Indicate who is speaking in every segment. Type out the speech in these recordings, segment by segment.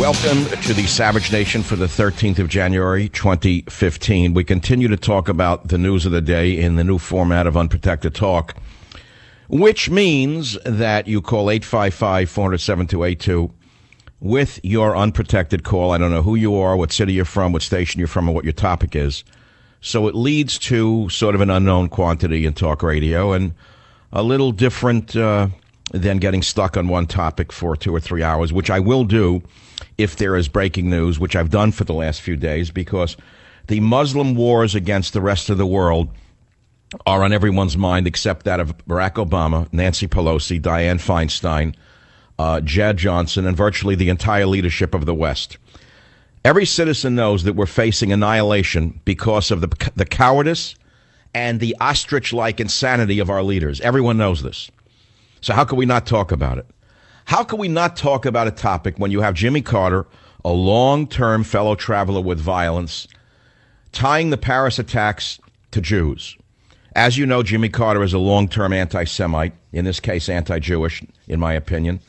Speaker 1: Welcome to the Savage Nation for the 13th of January, 2015. We continue to talk about the news of the day in the new format of Unprotected Talk, which means that you call 855-400-7282 with your unprotected call. I don't know who you are, what city you're from, what station you're from, or what your topic is. So it leads to sort of an unknown quantity in talk radio and a little different than getting stuck on one topic for 2 or 3 hours, which I will do if there is breaking news, which I've done for the last few days, because the Muslim wars against the rest of the world are on everyone's mind except that of Barack Obama, Nancy Pelosi, Dianne Feinstein, Jed Johnson, and virtually the entire leadership of the West. Every citizen knows that we're facing annihilation because of the cowardice and the ostrich-like insanity of our leaders. Everyone knows this. So how can we not talk about it? How can we not talk about a topic when you have Jimmy Carter, a long-term fellow traveler with violence, tying the Paris attacks to Jews? As you know, Jimmy Carter is a long-term anti-Semite, in this case anti-Jewish, in my opinion,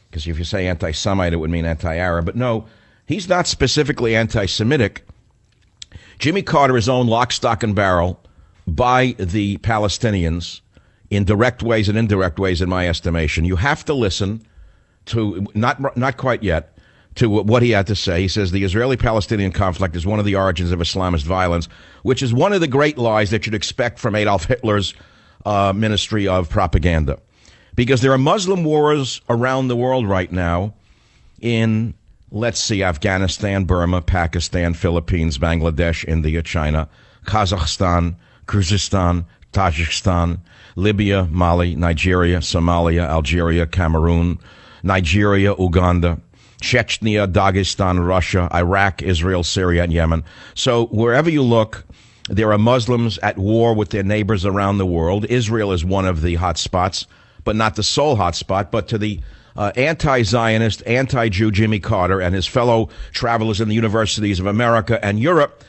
Speaker 1: because if you say anti-Semite, it would mean anti-Arab. But no, he's not specifically anti-Semitic. Jimmy Carter is owned lock, stock, and barrel by the Palestinians in direct ways and indirect ways, in my estimation. You have to listen to, not quite yet, to what he had to say. He says the Israeli-Palestinian conflict is one of the origins of Islamist violence, which is one of the great lies that you'd expect from Adolf Hitler's ministry of propaganda. Because there are Muslim wars around the world right now in, let's see, Afghanistan, Burma, Pakistan, Philippines, Bangladesh, India, China, Kazakhstan, Kyrgyzstan, Tajikistan, Libya, Mali, Nigeria, Somalia, Algeria, Cameroon, Nigeria, Uganda, Chechnya, Dagestan, Russia, Iraq, Israel, Syria, and Yemen. So wherever you look, there are Muslims at war with their neighbors around the world. Israel is one of the hot spots, but not the sole hot spot. But to the anti-Zionist, anti-Jew Jimmy Carter and his fellow travelers in the universities of America and Europe,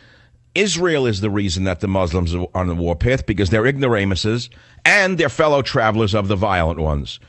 Speaker 1: Israel is the reason that the Muslims are on the warpath, because they're ignoramuses and they're fellow travelers of the violent ones.